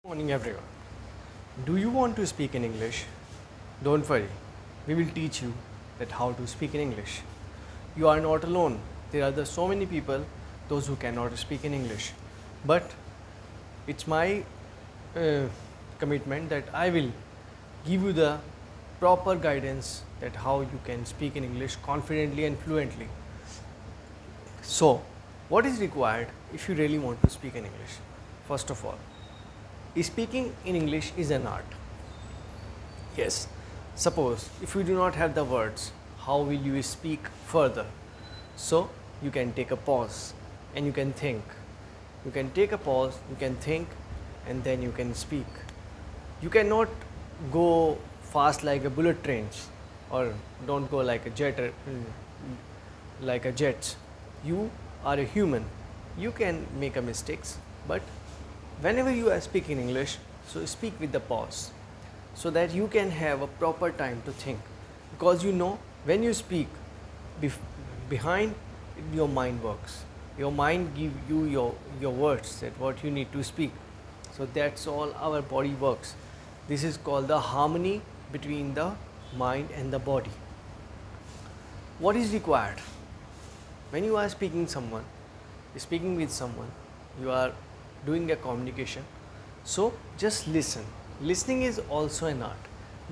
Morning everyone. Do you want to speak in English? Don't worry. We will teach you that how to speak in English. You are not alone. There are so many people those who cannot speak in English. But it's my uh, commitment that I will give you the proper guidance that how you can speak in English confidently and fluently. So, what is required if you really want to speak in English? First of all, speaking in English is an art. Yes. Suppose if you do not have the words, how will you speak further? So you can take a pause and you can think. You can take a pause, you can think, and then you can speak. You cannot go fast like a bullet trains, or don't go like a like a jet. You are a human. You can make a mistakes, but whenever you are speaking English, so speak with the pause so that you can have a proper time to think, because you know when you speak behind, your mind works, your mind give you your words that what you need to speak. So that's all our body works. This is called the harmony between the mind and the body. What is required when you are speaking with someone, you are doing a communication. So just listen. Listening is also an art.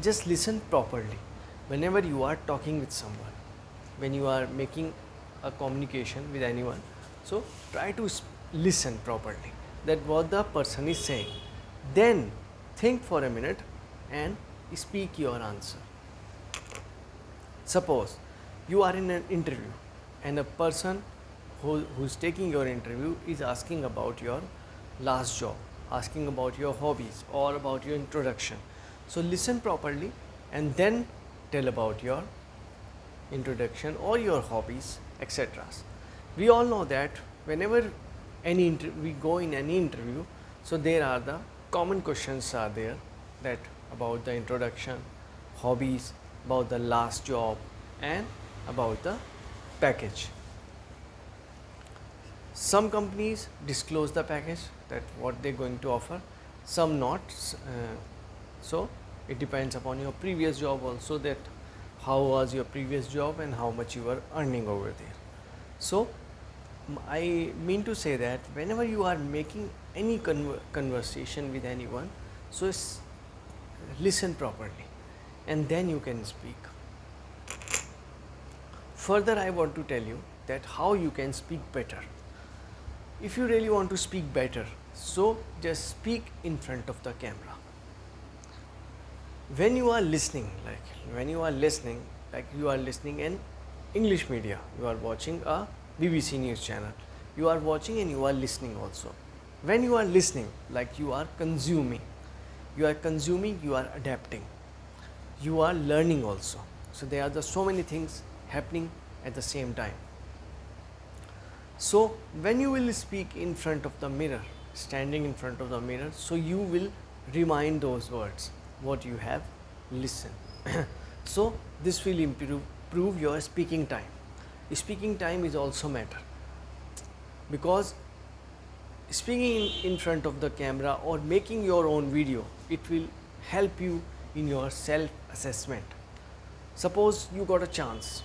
Just listen properly whenever you are talking with someone, when you are making a communication with anyone. So try to listen properly that what the person is saying. Then think for a minute and speak your answer. Suppose you are in an interview and a person who's taking your interview is asking about your last job, asking about your hobbies or about your introduction. So listen properly and then tell about your introduction or your hobbies, etc. We all know that whenever we go in any interview, so there are the common questions are there, that about the introduction, hobbies, about the last job, and about the package. Some companies disclose the package, that what they're going to offer, some not. So it depends upon your previous job also, that how was your previous job and how much you were earning over there. So I mean to say that whenever you are making any conversation with anyone, so listen properly and then you can speak. Further, I want to tell you that how you can speak better. If you really want to speak better, so just speak in front of the camera. When you are listening, like you are listening in English media, you are watching a BBC news channel, you are watching and you are listening also. When you are listening, like you are consuming, you are adapting, you are learning also. So there are so many things happening at the same time. So when you will speak in front of the mirror, standing in front of the mirror, so you will remind those words what you have listened. So this will improve your speaking time. Speaking time is also matter, because speaking in front of the camera or making your own video, it will help you in your self assessment. Suppose you got a chance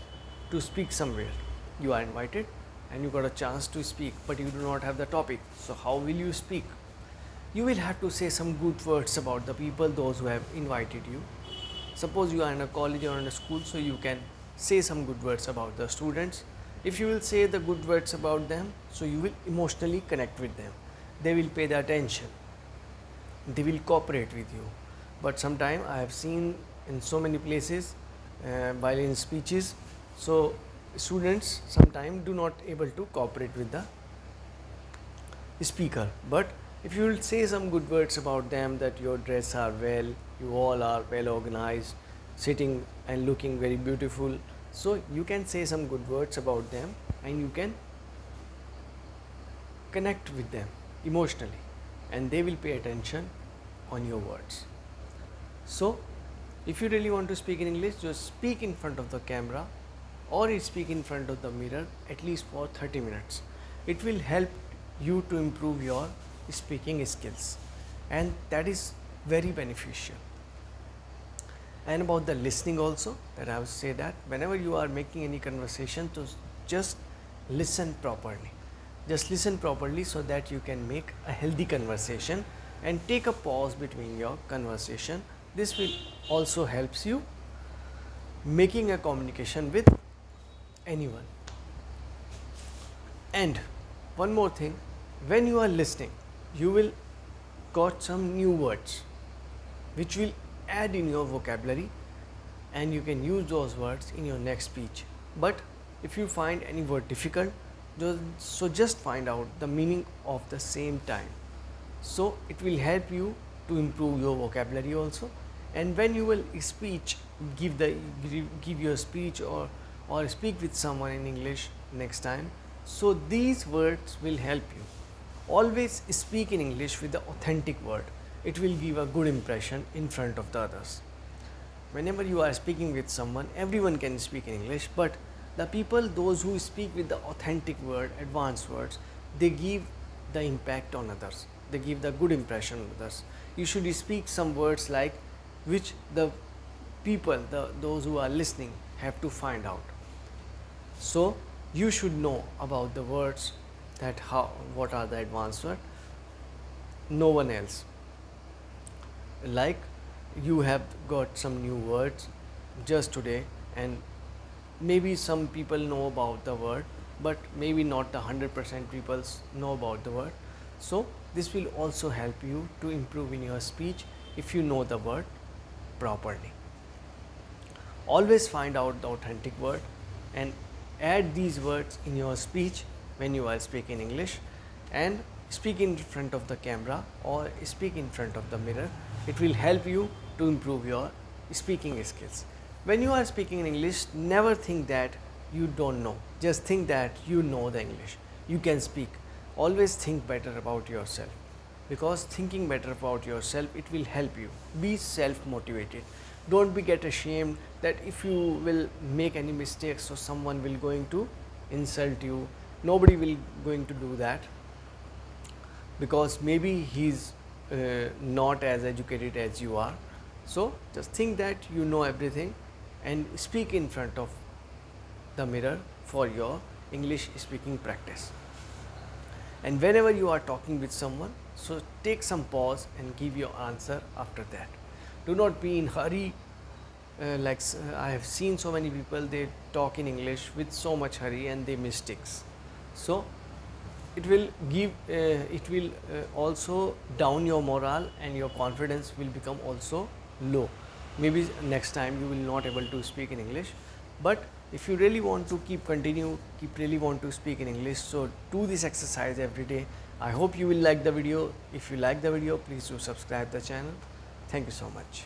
to speak somewhere, you are invited and you got a chance to speak, but you do not have the topic. So how will you speak? You will have to say some good words about the people, those who have invited you. Suppose you are in a college or in a school, so you can say some good words about the students. If you will say the good words about them, so you will emotionally connect with them. They will pay the attention. They will cooperate with you. But sometimes I have seen in so many places while in speeches, so students sometimes do not able to cooperate with the speaker. But if you will say some good words about them, that your dress are well, you all are well organized, sitting and looking very beautiful, so you can say some good words about them and you can connect with them emotionally and they will pay attention on your words. So if you really want to speak in English, just speak in front of the camera or speak in front of the mirror at least for 30 minutes. It will help you to improve your speaking skills. and that is very beneficial. And about the listening also, that I would say that whenever you are making any conversation, to just listen properly. Just listen properly so that you can make a healthy conversation and take a pause between your conversation. This will also helps you making a communication with anyone. And one more thing, when you are listening, you will got some new words which will add in your vocabulary, and you can use those words in your next speech. But if you find any word difficult, so just find out the meaning of the same time. So it will help you to improve your vocabulary also. And when you will speech, give your speech or speak with someone in English next time, so these words will help you. Always speak in English with the authentic word. It will give a good impression in front of the others. Whenever you are speaking with someone, everyone can speak in English, but the people, those who speak with the authentic word, advanced words, they give the impact on others. They give the good impression on others. You should speak some words like which the people, those who are listening, have to find out. So you should know about the words, that what are the advanced words. No one else. Like you have got some new words just today, and maybe some people know about the word, but maybe not the 100% people know about the word. So this will also help you to improve in your speech if you know the word properly. Always find out the authentic word and add these words in your speech when you are speaking English, and speak in front of the camera or speak in front of the mirror. It will help you to improve your speaking skills. When you are speaking in English, never think that you don't know. Just think that you know the English. You can speak. Always think better about yourself, because thinking better about yourself, it will help you. Be self-motivated. Don't be get ashamed that if you will make any mistakes, so someone will going to insult you. Nobody will going to do that, because maybe he's not as educated as you are. So just think that you know everything and speak in front of the mirror for your English speaking practice. And whenever you are talking with someone, so take some pause and give your answer after that. Do not be in hurry. I have seen so many people, they talk in English with so much hurry and they mistakes. So it will also down your morale, and your confidence will become also low. Maybe next time you will not able to speak in English. But if you really want to keep really want to speak in English, so do this exercise every day. I hope you will like the video. If you like the video, please do subscribe the channel. Thank you so much.